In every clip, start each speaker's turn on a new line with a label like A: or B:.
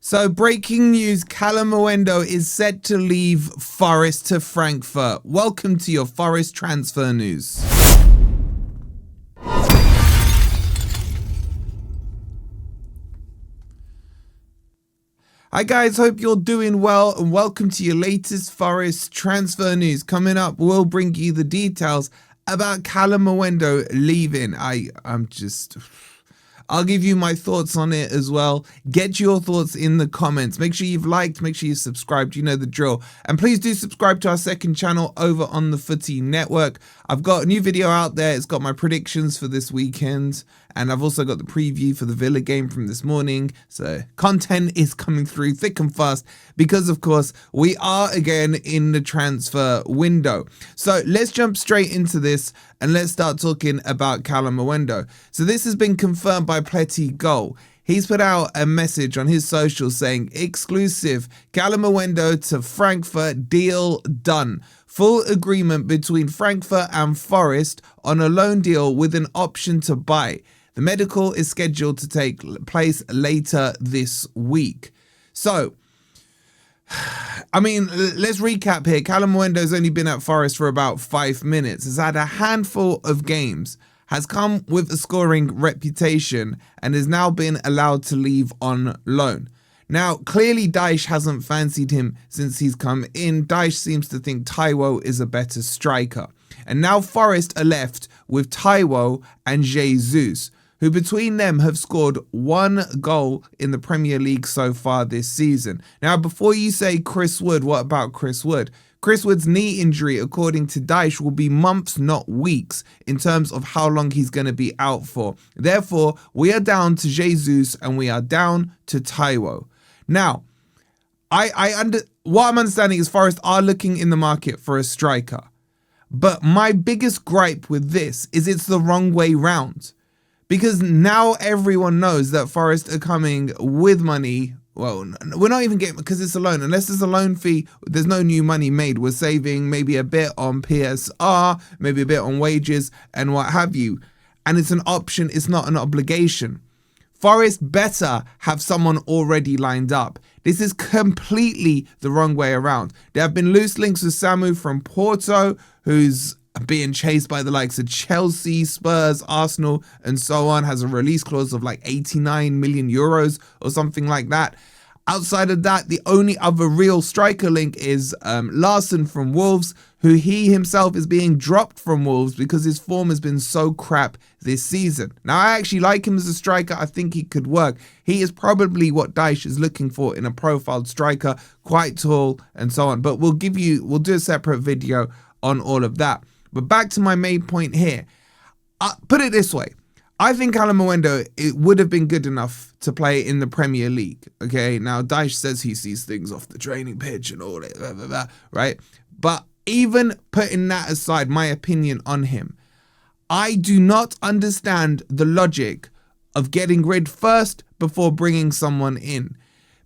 A: So breaking news, Kalimuendo is set to leave Forest to Frankfurt. Welcome to your Forest transfer news. Hi guys, hope you're doing well and welcome to your latest Forest transfer news. Coming up, we'll bring you the details about Kalimuendo leaving. I'll give you my thoughts on it as well. Get your thoughts in the comments. Make sure you've liked, make sure you've subscribed. You know the drill. And please do subscribe to our second channel over on the Footy Network. I've got a new video out there. It's got my predictions for this weekend. And I've also got the preview for the Villa game from this morning. So content is coming through thick and fast because, of course, we are again in the transfer window. So let's jump straight into this and let's start talking about Kalimuendo. So this has been confirmed by Plettenberg. He's put out a message on his socials saying, exclusive, Kalimuendo to Frankfurt, deal done. Full agreement between Frankfurt and Forest on a loan deal with an option to buy. The medical is scheduled to take place later this week. So, I mean, let's recap here. Kalimuendo's only been at Forest for about 5 minutes. Has had a handful of games, has come with a scoring reputation, and has now been allowed to leave on loan. Now, clearly Dyche hasn't fancied him since he's come in. Dyche seems to think Taiwo is a better striker. And now Forest are left with Taiwo and Jesus, who between them have scored 1 goal in the Premier League so far this season. Now, before you say Chris Wood, what about Chris Wood? Chris Wood's knee injury, according to Dyche, will be months, not weeks, in terms of how long he's going to be out for. Therefore, we are down to Jesus and we are down to Taiwo. Now, what I'm understanding is Forest are looking in the market for a striker. But my biggest gripe with this is it's the wrong way round. Because now everyone knows that Forest are coming with money. Well, we're not even getting, because it's a loan. Unless there's a loan fee, there's no new money made. We're saving maybe a bit on PSR, maybe a bit on wages and what have you. And it's an option, it's not an obligation. Forest better have someone already lined up. This is completely the wrong way around. There have been loose links with Samu from Porto, who's being chased by the likes of Chelsea, Spurs, Arsenal, and so on, has a release clause of like 89 million euros or something like that. Outside of that, the only other real striker link is Larson from Wolves, who he himself is being dropped from Wolves because his form has been so crap this season. Now, I actually like him as a striker. I think he could work. He is probably what Dyche is looking for in a profiled striker, quite tall and so on. But we'll do a separate video on all of that. But back to my main point here. Put it this way. I think Kalimuendo, it would have been good enough to play in the Premier League. Okay, now Dyche says he sees things off the training pitch and all that, blah, blah, blah, right? But even putting that aside, my opinion on him, I do not understand the logic of getting rid first before bringing someone in.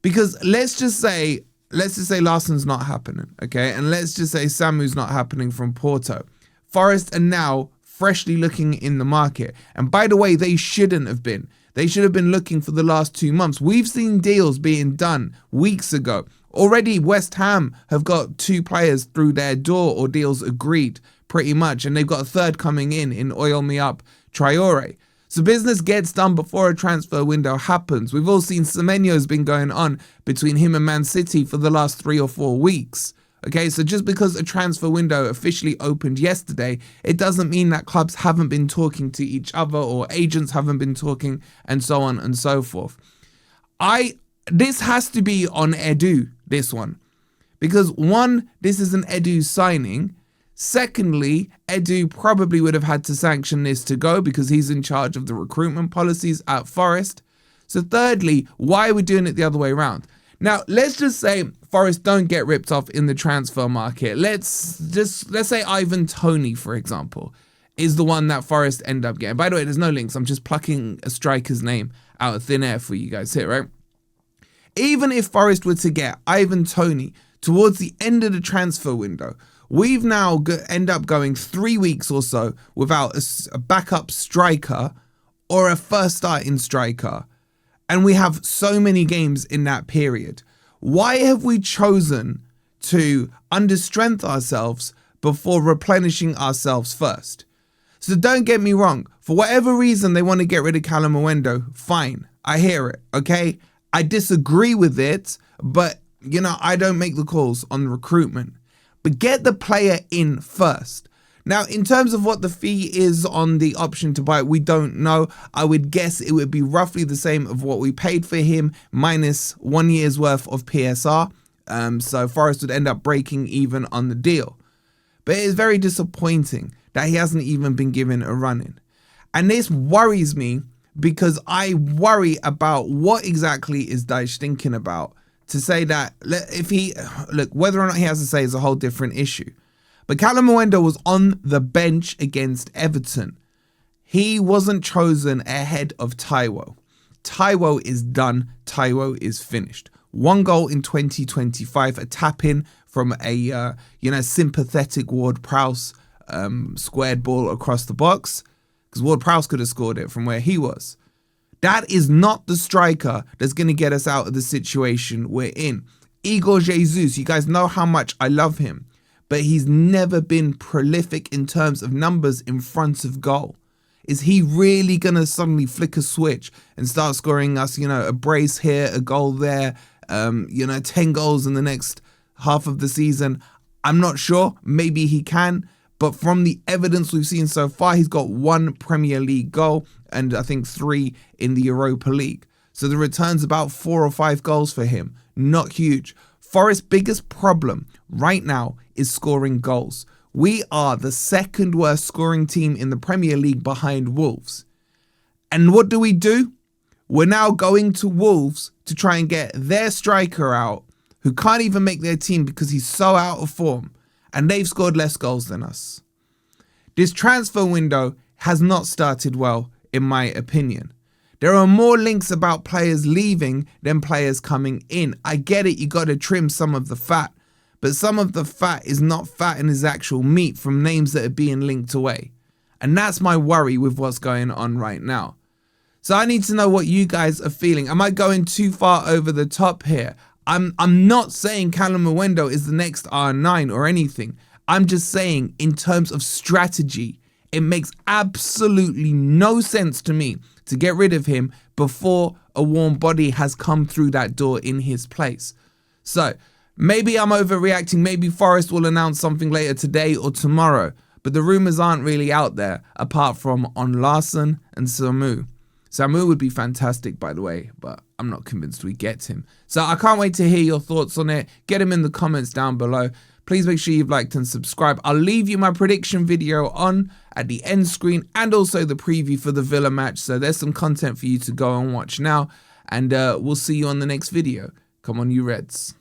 A: Because let's just say Larsen's not happening, okay? And let's just say Samu's not happening from Porto. Forest are now freshly looking in the market. And by the way, they shouldn't have been. They should have been looking for the last 2 months. We've seen deals being done weeks ago. Already West Ham have got 2 players through their door or deals agreed pretty much. And they've got a third coming in Oil Me Up Traore. So business gets done before a transfer window happens. We've all seen Semenyo's been going on between him and Man City for the last 3 or 4 weeks. Okay, so just because a transfer window officially opened yesterday, it doesn't mean that clubs haven't been talking to each other or agents haven't been talking and so on and so forth. This has to be on Edu, this one. Because one, this is an Edu signing. Secondly, Edu probably would have had to sanction this to go because he's in charge of the recruitment policies at Forest. So thirdly, why are we doing it the other way around? Now, let's just say Forest don't get ripped off in the transfer market. Let's say Ivan Toney, for example, is the one that Forest end up getting. By the way, there's no links. I'm just plucking a striker's name out of thin air for you guys here, right? Even if Forest were to get Ivan Toney towards the end of the transfer window, we've now end up going 3 weeks or so without a backup striker or a first starting striker. And we have so many games in that period. Why have we chosen to understrength ourselves before replenishing ourselves first? So don't get me wrong. For whatever reason they want to get rid of Kalimuendo, fine. I hear it, okay? I disagree with it, but, you know, I don't make the calls on recruitment. But get the player in first. Now, in terms of what the fee is on the option to buy, we don't know. I would guess it would be roughly the same of what we paid for him minus 1 year's worth of PSR. So Forest would end up breaking even on the deal. But it is very disappointing that he hasn't even been given a run-in. And this worries me because I worry about what exactly is Dyche thinking about to say that if he, look, whether or not he has to say is a whole different issue. But Kalimuendo was on the bench against Everton. He wasn't chosen ahead of Taiwo. Taiwo is done. Taiwo is finished. 1 goal in 2025, a tap-in from a, sympathetic Ward-Prowse squared ball across the box. Because Ward-Prowse could have scored it from where he was. That is not the striker that's going to get us out of the situation we're in. Igor Jesus, you guys know how much I love him. But he's never been prolific in terms of numbers in front of goal. Is he really going to suddenly flick a switch and start scoring us, a brace here, a goal there, 10 goals in the next half of the season? I'm not sure. Maybe he can. But from the evidence we've seen so far, he's got 1 Premier League goal and I think 3 in the Europa League. So the return's about 4 or 5 goals for him. Not huge. Forest's biggest problem right now is scoring goals. We are the 2nd worst scoring team in the Premier League behind Wolves. And what do? We're now going to Wolves to try and get their striker out, who can't even make their team because he's so out of form. And they've scored less goals than us. This transfer window has not started well, in my opinion. There are more links about players leaving than players coming in. I get it, you got to trim some of the fat. But some of the fat is not fat in his actual meat from names that are being linked away. And that's my worry with what's going on right now. So I need to know what you guys are feeling. Am I going too far over the top here? I'm not saying Kalimuendo is the next R9 or anything. I'm just saying in terms of strategy, it makes absolutely no sense to me to get rid of him before a warm body has come through that door in his place. So maybe I'm overreacting. Maybe Forest will announce something later today or tomorrow. But the rumours aren't really out there apart from on Larson and Samu. Samu would be fantastic, by the way, but I'm not convinced we get him. So I can't wait to hear your thoughts on it. Get them in the comments down below. Please make sure you've liked and subscribed. I'll leave you my prediction video on at the end screen and also the preview for the Villa match. So there's some content for you to go and watch now. And we'll see you on the next video. Come on, you Reds.